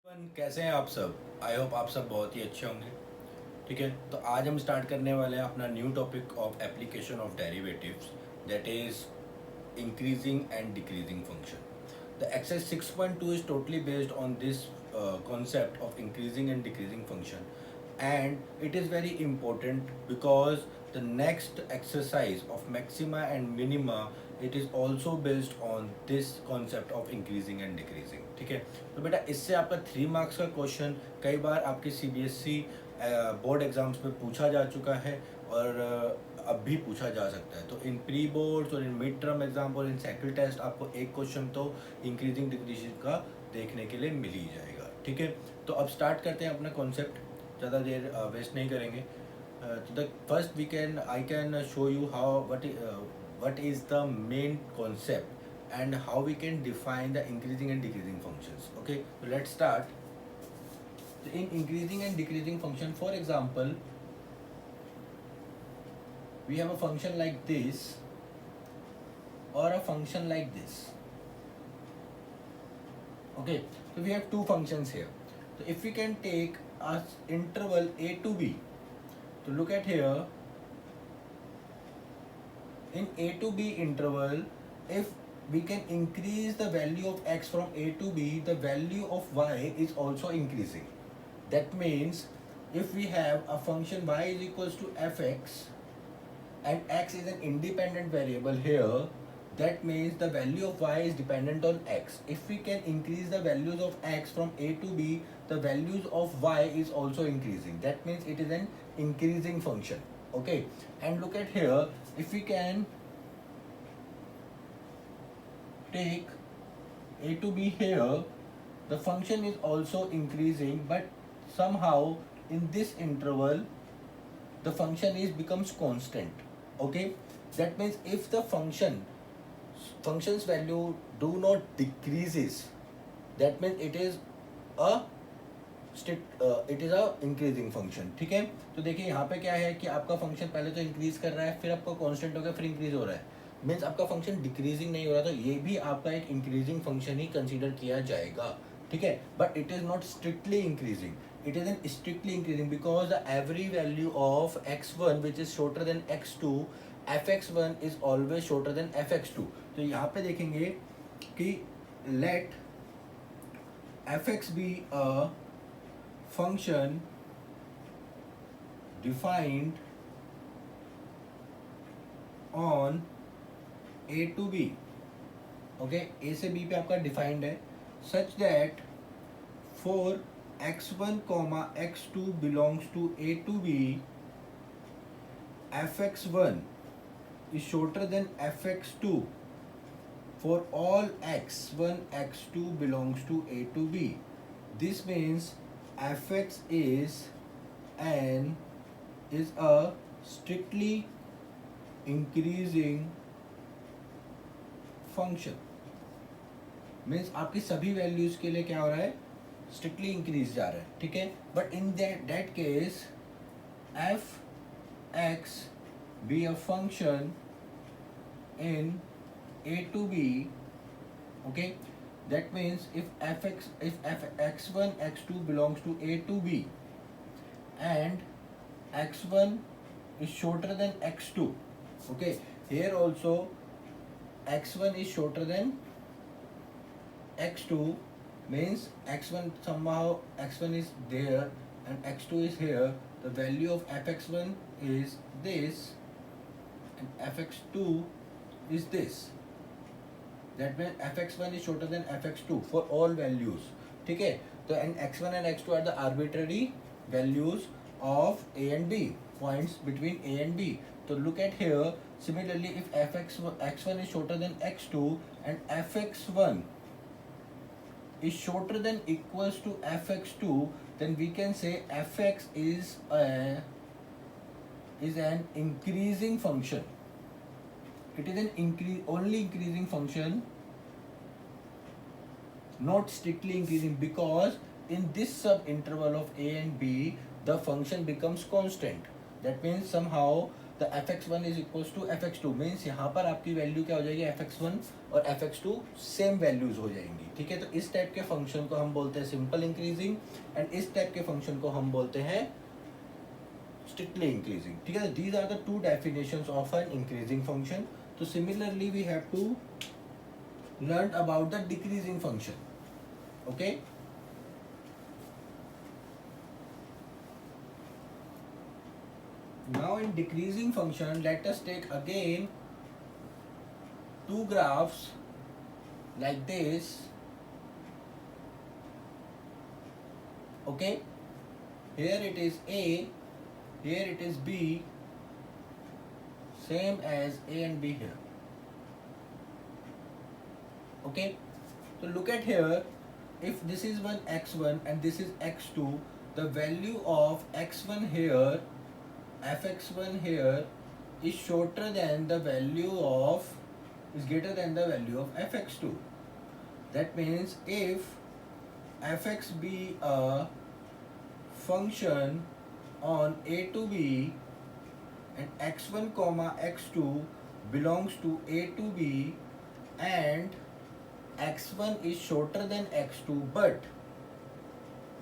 कैसे हैं आप सब। आई होप आप सब बहुत ही अच्छे होंगे। ठीक है, तो आज हम स्टार्ट करने वाले हैं अपना new topic of application of derivatives, that is increasing and decreasing function. The exercise 6.2 is totally based on this concept of increasing and decreasing function, and it is very important because the next exercise of maxima and minima, it is also based on this concept of increasing and decreasing. ठीक है, तो बेटा इससे आपका 3 marks का question कई बार आपके CBSE board exams में पूछा जा चुका है और अब भी पूछा जा सकता है. तो इन प्री बोर्ड्स और इन मिड टर्म एग्जाम और इन साइकिल टेस्ट आपको एक क्वेश्चन तो इंक्रीजिंग डिक्रीजिंग का देखने के लिए मिल ही जाएगा. ठीक है, तो अब स्टार्ट करते हैं अपना कॉन्सेप्ट, ज़्यादा देर वेस्ट नहीं करेंगे. तो the first we can I can show you how what is the main concept and how we can define the increasing and decreasing functions. Okay, so let's start. So in increasing and decreasing function, for example, we have a function like this or a function like this. Okay, so we have two functions here. So if we can take a interval a to b, to look at here, in a to b interval, if we can increase the value of x from a to b, the value of y is also increasing. That means if we have a function y is equals to fx and x is an independent variable here, that means the value of y is dependent on x. If we can increase the values of x from a to b, the values of y is also increasing. That means it is an increasing function. Okay, and look at here, if we can take a to b here, the function is also increasing, but somehow in this interval the function is becomes constant. Okay, that means if the function's value do not decreases, that means it is a it is a increasing function. ठीक है, तो देखिए यहाँ पे क्या है कि आपका फंक्शन पहले तो इंक्रीज कर रहा है, फिर आपका कांस्टेंट हो गया, फिर इंक्रीज हो रहा है, मीन्स आपका फंक्शन डिक्रीजिंग नहीं हो रहा, तो ये भी आपका एक इंक्रीजिंग फंक्शन ही कंसीडर किया जाएगा. ठीक है, but it is not strictly increasing, it is an strictly increasing because the every value of x1 which is shorter than x2, fx1 is always shorter than fx2. तो यहाँ पे देखेंगे कि let fx be a function defined on a to b. okay, a से b पे आपका defined है such that for x1 comma x2 belongs to a to b, fx1 is shorter than fx2 for all x1 x2 belongs to a to b. This means fx is a strictly increasing function. Means आपकी सभी values के लिए क्या हो रहा है, strictly increase जा रहा है. ठीक है, but in that case F x be a function in a to b. okay, that means if x1 x2 belongs to a to b and x1 is shorter than x2, okay, here also x1 is shorter than x2, means x1 somehow x1 is there and x2 is here, the value of fx1 is this and fx2 is this. That means fx1 is shorter than fx2 for all values. ठीक है, तो and x1 and x2 are the arbitrary values of a and b, points between a and b. So look at here, similarly if x1 is shorter than x2 and fx1 is shorter than equals to fx2, then we can say fx is an increasing function. It is an only increasing function, not strictly increasing, because in this sub interval of a and b the function becomes constant. That means somehow the fx1 is equals to fx2 means यहाँ पर आपकी value क्या हो जाएगी, fx1 और fx2 same values हो जाएंगी, ठीक है। तो इस टाइप के फंक्शन को हम बोलते हैं सिंपल इंक्रीजिंग, एंड इस टाइप के फंक्शन को हम बोलते हैं strictly increasing, ठीक है। these are the two definitions of an increasing function. So similarly we have to learn about the decreasing function, okay. Now in decreasing function, let us take again two graphs like this, okay. Here it is A, here it is B, same as A and B here, okay. So look at here, if this is one x1 and this is x2, the value of x1 here, fx1 here is shorter than the value of, is greater than the value of fx2. That means if fx be a function on a to b and x1 comma x2 belongs to a to b and x1 is shorter than x2 but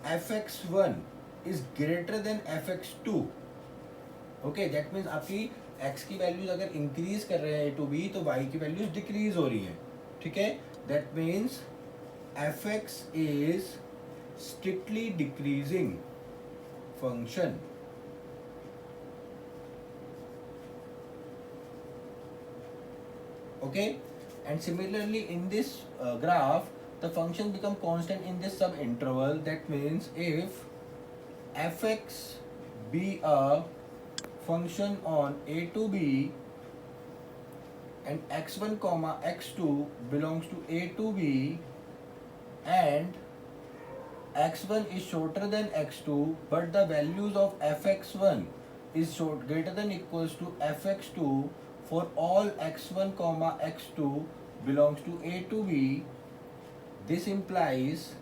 fx1 is greater than fx2, okay, that means आपकी x की values अगर increase कर रहे हैं a to b तो y की values decrease हो रही हैं, ठीक है। that means fx is strictly decreasing function, okay. And similarly in this graph the function become constant in this sub interval. That means if fx be a function on a to b and x1 comma x2 belongs to a to b and x1 is shorter than x2 but the values of fx1 is greater than equals to fx2 for all x1 comma x2 belongs to a to b, this implies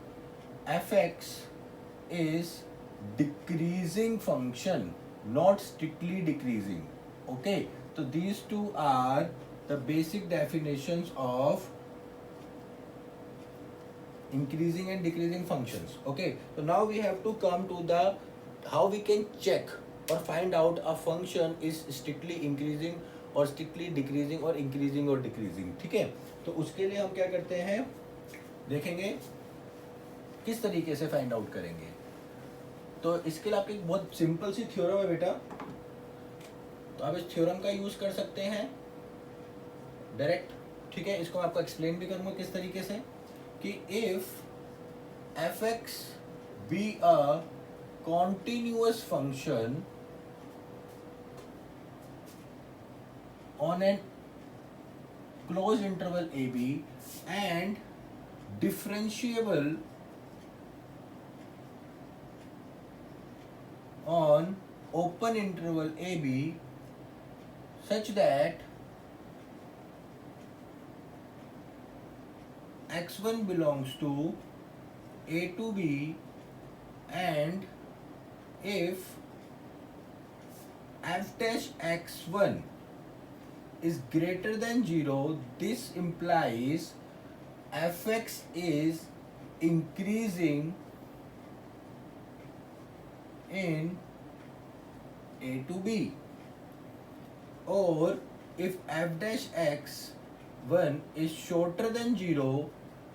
fx is decreasing function, not strictly decreasing, okay. So these two are the basic definitions of increasing and decreasing functions, okay. So now we have to come to the how we can check or find out a function is strictly increasing और strictly decreasing और increasing और decreasing, ठीक है। तो उसके लिए हम क्या करते हैं, देखेंगे किस तरीके से फाइंड आउट करेंगे। तो इसके लिए आपकी एक बहुत सिंपल सी थ्योरम है बेटा, तो आप इस थ्योरम का यूज कर सकते हैं डायरेक्ट, ठीक है। इसको आपको एक्सप्लेन भी करूंगा किस तरीके से कि if fx be a continuous function on an closed interval AB and differentiable on open interval AB such that x1 belongs to A to B and if f dash x1 is greater than 0, this implies fx is increasing in A to B, or if f dash x1 is shorter than 0,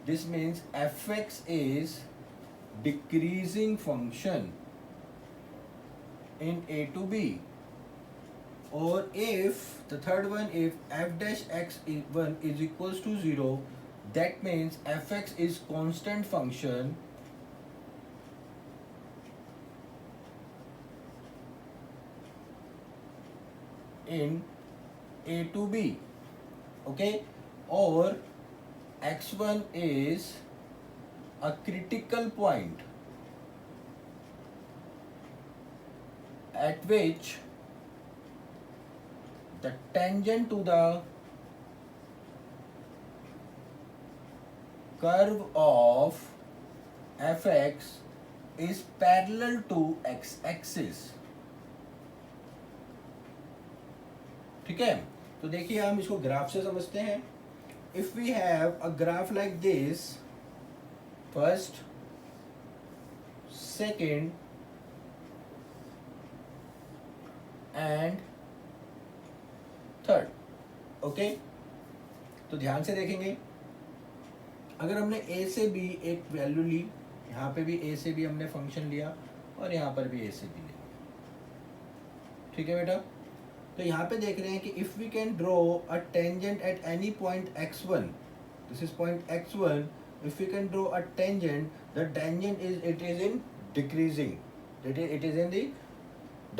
this means fx is decreasing function in A to B. Or if the third one, if f dash x1 is equals to 0, that means fx is constant function in A to B, okay. Or x1 is a critical point at which the tangent to the curve of fx is parallel to x-axis, ठीक है, तो देखिए हम इसको graph से समझते हैं. If we have a graph like this, first, second and third. Okay, तो ध्यान से देखेंगे. अगर हमने ए से बी एक वैल्यू ली, यहाँ पे भी ए से बी हमने फंक्शन लिया और यहाँ पर भी ए से बी लिया. ठीक है बेटा, तो यहाँ पे देख रहे हैं कि if we can draw a tangent at any point x1, this is point x1, if we can draw a tangent, the tangent is in decreasing, it is in the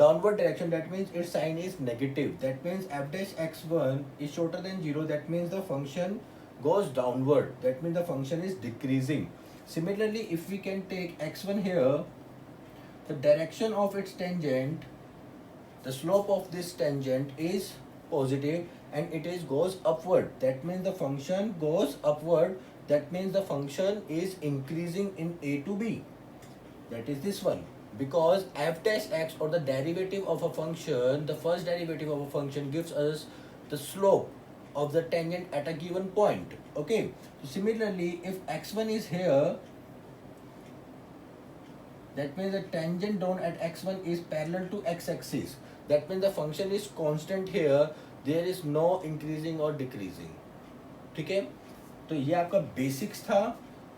downward direction, that means its sign is negative, that means f dash x1 is shorter than 0, that means the function goes downward, that means the function is decreasing. Similarly, if we can take x1 here, the direction of its tangent, the slope of this tangent is positive and it is goes upward, that means the function goes upward, that means the function is increasing in a to b, that is this one. Because f dash x, or the derivative of a function, the first derivative of a function gives us the slope of the tangent at a given point. Okay, so similarly, if x1 is here, that means the tangent drawn at x1 is parallel to x-axis, that means the function is constant here, there is no increasing or decreasing. ठीक है, तो ये आपका basics था.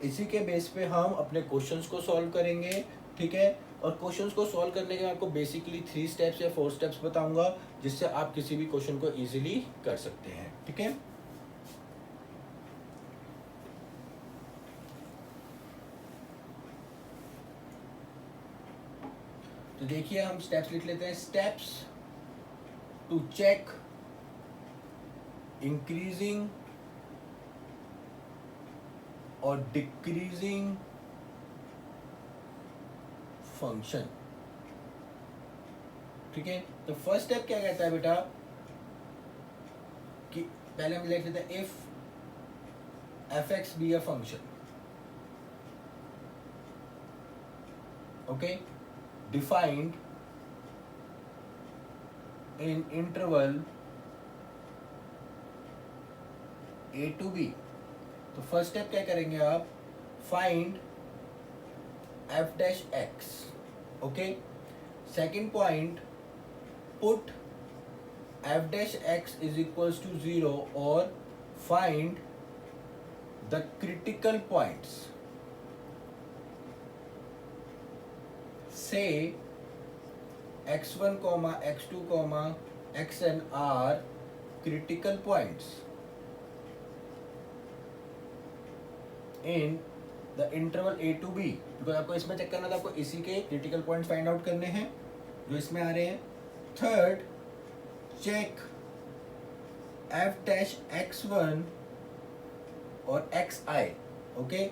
इसी के base पे हम अपने क्वेश्चंस को सॉल्व करेंगे. ठीक है, और क्वेश्चंस को सॉल्व करने के मैं आपको बेसिकली 3 स्टेप्स या 4 स्टेप्स बताऊंगा, जिससे आप किसी भी क्वेश्चन को इजीली कर सकते हैं. ठीक है, तो देखिए हम स्टेप्स लिख लेते हैं. स्टेप्स टू चेक इंक्रीजिंग और डिक्रीजिंग फंक्शन. ठीक है, तो फर्स्ट स्टेप क्या कहता है बेटा, कि पहले हम लिख लेते हैं if f x be a function. Okay, defined in interval a to b. तो फर्स्ट स्टेप क्या करेंगे आप, find f dash x. Okay, second point, put f dash x is equals to 0 और फाइंड द क्रिटिकल पॉइंट्स. से x1, x2, xn are critical points in the interval a to b. Because आपको इसमें check करना था, आपको इसी के critical points find out करने हैं जो इसमें आ रहे हैं. Third, check F dash x1 और xi, okay,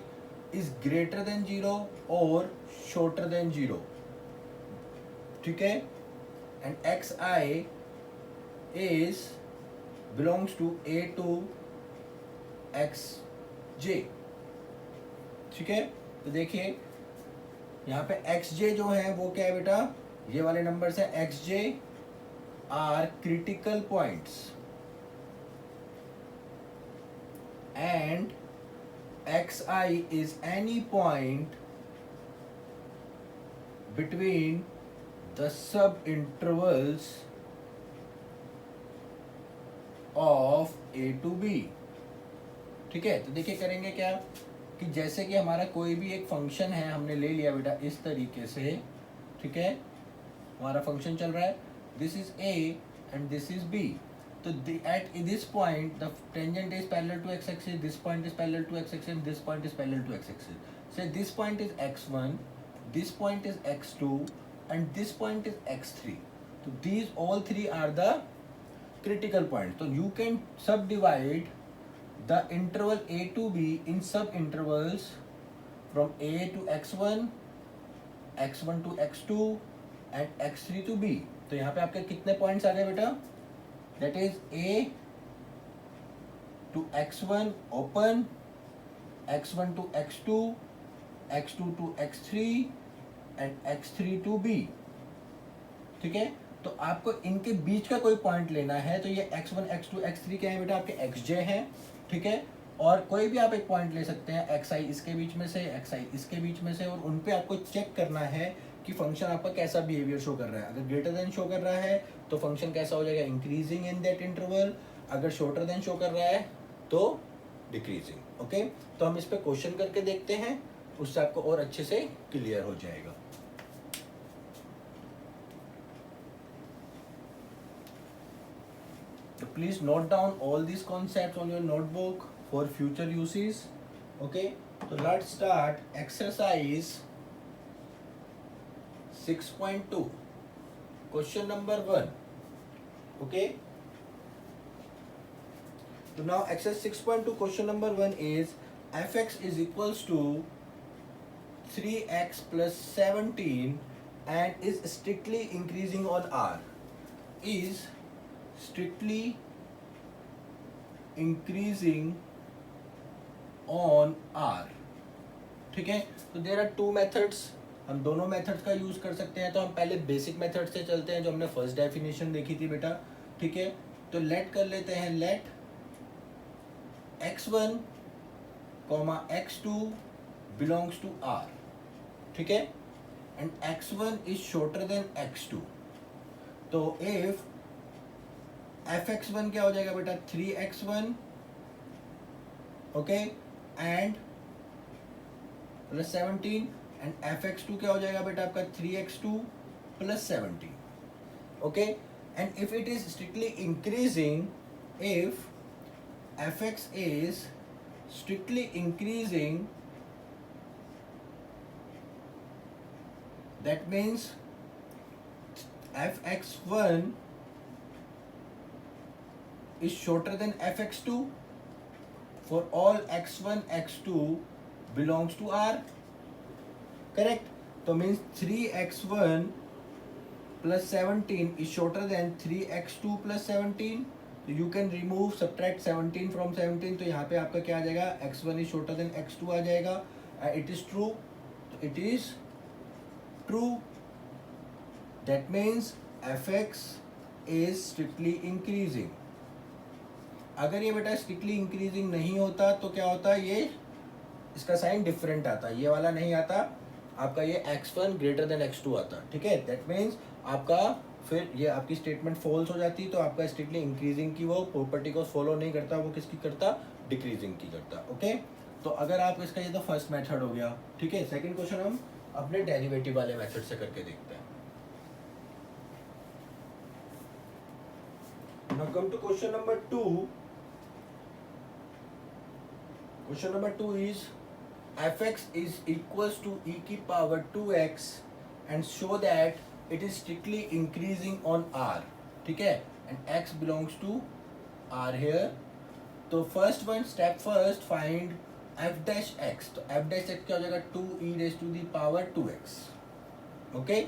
is greater than 0 और शॉर्टर देन 0. ठीक है, and xi is belongs to a to xj. ठीक है, तो देखिए यहाँ पे xj जो है वो क्या है बेटा, ये वाले नंबर्स है. xj are critical points and xi is any point between the sub intervals of a to b. ठीक है, तो देखिए करेंगे क्या, कि जैसे कि हमारा कोई भी एक फंक्शन है, हमने ले लिया बेटा इस तरीके से. ठीक है, हमारा फंक्शन चल रहा है, this is a and this is b. तो at this point the tangent is parallel to x-axis, this point is parallel to x-axis, this point is parallel to x-axis. Say this point is x1, this point is x2 and this point is x3. So these all three are the critical points. So you can subdivide the interval a to b in sub intervals from a to x1, x1 to x2 and x3 to b. तो यहाँ पे आपके कितने points आ गए बेटा, that is a to x1 open, x1 to x2, x2 to x3 and x3 to b. ठीक है, तो आपको इनके बीच का कोई पॉइंट लेना है, तो ये x1 x2 x3 क्या है बेटा, आपके xj हैं, ठीक है। और कोई भी आप एक पॉइंट ले सकते हैं, xi इसके बीच में से, xi इसके बीच में से, और उन पे आपको चेक करना है कि फंक्शन आपका कैसा बिहेवियर शो कर रहा है। अगर ग्रेटर देन शो कर रहा है तो फंक्शन कैसा हो जाएगा, इंक्रीजिंग इन दैट इंटरवल। अगर शॉर्टर देन शो कर रहा है तो डिक्रीजिंग। ओके, तो हम इस पे क्वेश्चन करके देखते हैं, उससे आपको और अच्छे से क्लियर हो जाएगा। So please note down all these concepts on your notebook for future uses. Okay, so let's start exercise 6.2, question number 1. Okay, so now exercise 6.2 question number 1 is fx is equals to 3x plus 17 and is strictly increasing on r, is strictly increasing on r, ठीक है। तो there are two methods, हम दोनों methods का use कर सकते हैं। तो हम पहले बेसिक मेथड से चलते हैं जो हमने फर्स्ट डेफिनेशन देखी थी बेटा, ठीक है। तो लेट कर लेते हैं, late x1 x2 belongs to r, ठीक है, and x1 is shorter than x2। तो इफ fx1 क्या हो जाएगा बेटा, 3x1, okay, and plus 17, and fx2 क्या हो जाएगा बेटा आपका 3x2 plus 17, okay. And if it is strictly increasing, if fx is strictly increasing, that means fx1 is shorter than fx2 for all x1 x2 belongs to r, correct। तो means 3x1 plus 17 is shorter than 3x2 plus 17। तो you can remove, subtract 17 from 17, तो यहाँ पे आपका क्या आ जाएगा, x1 is shorter than x2 आ जाएगा। it is true, it is true, that means fx is strictly increasing। अगर ये बेटा स्ट्रिक्टली इंक्रीजिंग नहीं होता तो क्या होता, ये इसका साइन डिफरेंट आता, ये वाला नहीं आता, आपका ये x1 ग्रेटर देन x2 आता, ठीक है। दैट मीन्स आपका फिर ये आपकी स्टेटमेंट फॉल्स हो जाती, तो आपका स्ट्रिक्टली इंक्रीजिंग की वो प्रॉपर्टी को फॉलो नहीं करता, वो किसकी करता, डिक्रीजिंग की करता, ओके। तो अगर आप इसका, ये तो फर्स्ट मेथड हो गया, ठीक है। सेकंड क्वेश्चन हम अपने डेरिवेटिव वाले मेथड से करके देखते हैं। Now come to question number 2। Question number 2 is fx is equals to e की power 2x and show that it is strictly increasing on r, ठीक है, and x belongs to r here। तो first one step first find f dash x, तो f dash x क्या हो जाएगा, 2e raised to the power 2x, okay।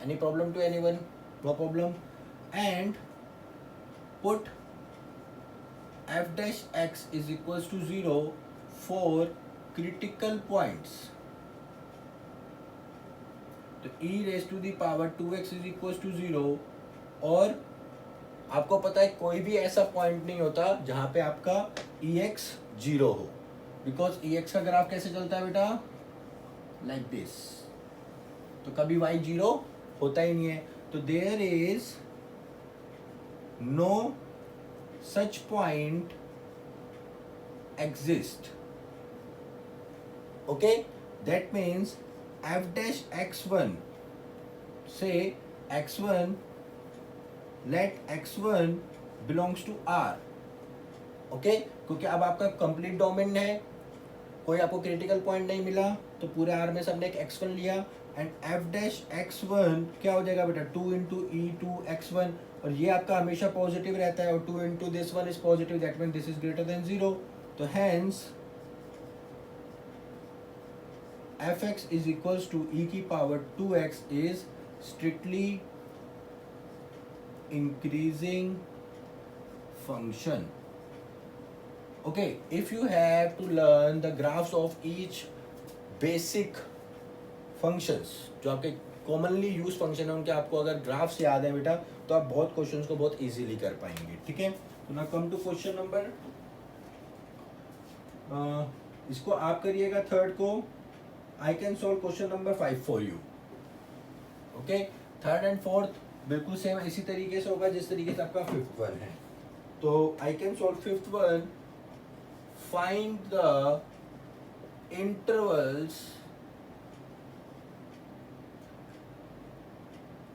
any problem to anyone? No problem। and put f dash x is equals to 0 for critical points। तो e raised to the power 2x is equals to 0, और आपको पता है कोई भी ऐसा point नहीं होता जहां पे आपका ex 0 हो, बिकॉज ex का ग्राफ कैसे चलता है बेटा, लाइक दिस। तो कभी y 0 होता ही नहीं है, तो there is no such point exist, okay। that means f dash x1, say x1, let x1 belongs to r, okay। क्योंकि अब आपका कंप्लीट डोमेन है, कोई आपको क्रिटिकल पॉइंट नहीं मिला, तो पूरे r में सबने एक x1 लिया, एंड f dash x1 क्या हो जाएगा बेटा, 2 into e2 x1, और ये आपका हमेशा पॉजिटिव रहता है, और 2 into this one is positive, that means this is greater than 0। तो hence fx is equals to e की power 2x is strictly increasing function, okay। if you have to learn the graphs of each basic functions जो आपके commonly use function है उनके, आपको अगर graphs याद है बेटा तो आप बहुत क्वेश्चंस को बहुत इजीली कर पाएंगे, ठीक है। तो ना कम टू क्वेश्चन नंबर, इसको आप करिएगा थर्ड को, I can solve question number 5 for you, okay. Third and fourth बिल्कुल सेम इसी तरीके से होगा जिस तरीके से आपका फिफ्थ वन है। तो I can solve fifth one, find the intervals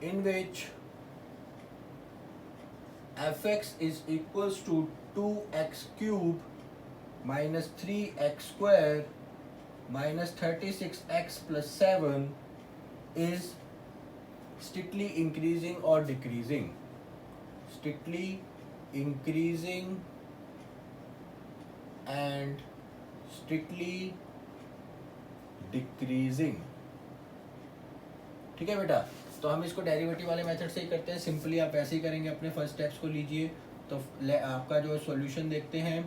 in which fx is equals to 2x cube minus 3x square minus 36x plus 7 is strictly increasing or decreasing, strictly increasing and strictly decreasing, ठीक है बेटा। तो हम इसको derivative वाले method से ही करते हैं, सिंपली आप ऐसे ही करेंगे, अपने फर्स्ट स्टेप्स को लीजिए। तो आपका जो सॉल्यूशन देखते हैं,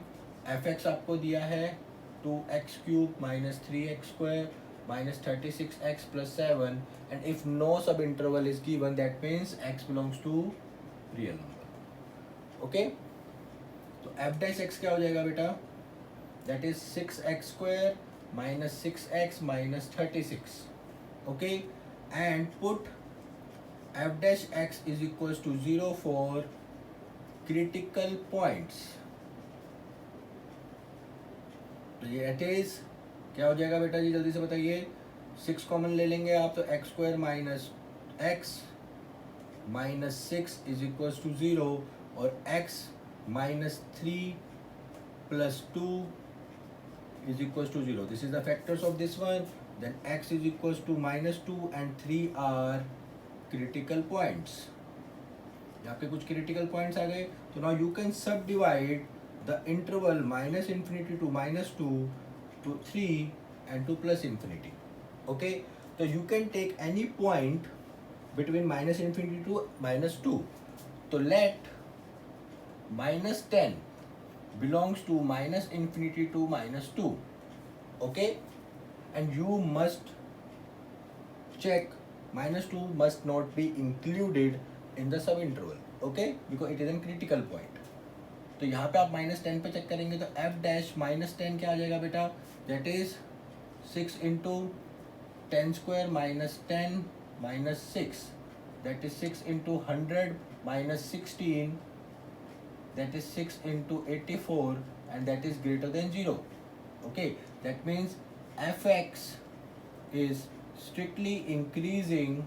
एफ एक्स आपको दिया है 2x cube minus 3x square minus 36x plus 7 and if no sub interval is given that means x belongs to real number, okay. तो एफ डैश एक्स क्या हो जाएगा बेटा, that is 6x square minus 6x minus 36, okay. And put f dash x is equals to 0 for critical points, तो ये it is क्या हो जाएगा बेटा जी, जल्दी से बताइए। 6 कॉमन ले लेंगे आप, तो x square minus x minus 6 is equals to 0 और x minus 3 plus 2 is equals to 0. This is the factors of this one. Then x is equals to minus 2 and 3 are critical points. यहाँ पे कुछ critical points आ गए। तो now you can subdivide the interval minus infinity to minus 2 to 3 and to plus infinity. Okay? So you can take any point between minus infinity to minus 2. So let minus 10 belongs to minus infinity to minus 2. Okay? And you must check minus 2 must not be included in the subinterval, okay, because it is a critical point. तो यहाँ पे आप minus 10 पे check करेंगे तो f dash minus 10 क्या आ जाएगा बेटा, that is 6 into 10 square minus 10 minus 6, that is 6 into 100 minus 16, that is 6 into 84 and that is greater than 0, okay. That means fx is strictly increasing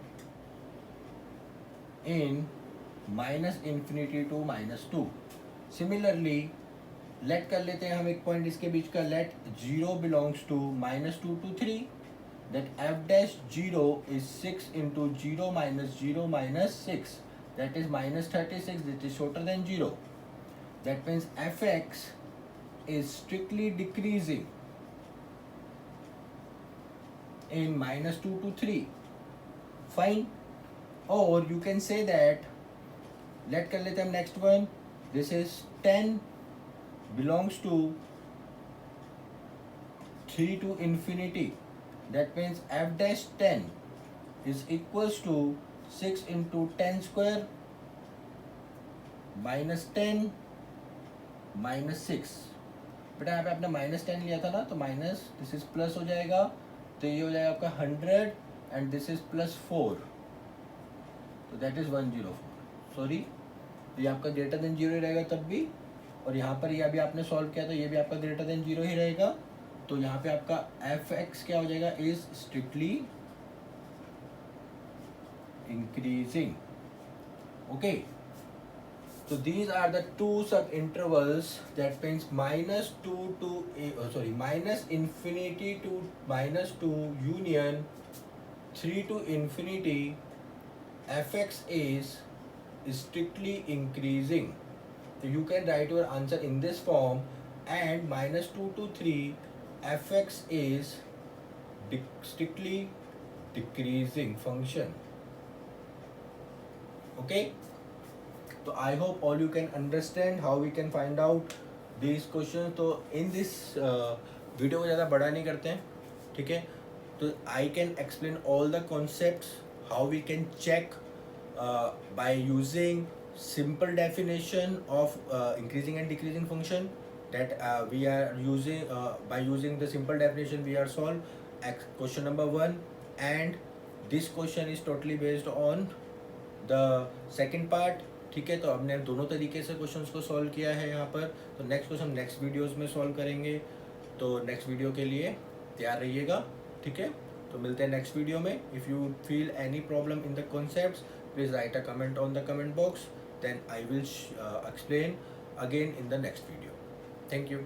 in minus infinity to minus 2. Similarly, let कर लेते हैं हम एक point इसके बीच का, let 0 belongs to minus 2 to 3, that f dash 0 is 6 into 0 minus 6, that is minus 36, that is shorter than 0. That means fx is strictly decreasing in minus 2 to 3, fine. Or you can say that, let कर लेते हैं हम next one, this is 10 belongs to 3 to infinity, that means f dash 10 is equals to 6 into 10 square minus 10 minus 6, बेटा यहाँ पे आपने minus 10 लिया था ना, तो माइनस दिस इज प्लस हो जाएगा, तो ये हो जाएगा आपका 100 एंड दिस इज प्लस 4, तो दैट इज 104, सॉरी, तो ये आपका ग्रेटर देन 0 ही रहेगा तब भी, और यहाँ पर ये अभी आपने सॉल्व किया तो ये भी आपका ग्रेटर देन 0 ही रहेगा, तो यहाँ पे आपका एफ एक्स क्या हो जाएगा, is strictly increasing, okay. So these are the two sub intervals, that means minus 2 to minus infinity to minus 2 union 3 to infinity, fx is strictly increasing. So you can write your answer in this form, and minus 2 to 3 fx is strictly decreasing function, okay. तो I hope all you can understand how we can find out this question. तो in this video को ज़्यादा बड़ा नहीं करते हैं, ठीक है। तो I can explain all the concepts how we can check by using simple definition of increasing and decreasing function, that we are using by using the simple definition we are solve question number 1, and this question is totally based on the second part. ठीक है, तो हमने दोनों तरीके से questions को solve किया है यहाँ पर. तो नेक्स्ट क्वेश्चन नेक्स्ट वीडियोस में सॉल्व करेंगे. तो नेक्स्ट वीडियो के लिए तैयार रहिएगा. ठीक है, तो मिलते हैं नेक्स्ट वीडियो में. If you feel any problem in the concepts, please write a comment on the comment box, then I will explain again in the next video. Thank you.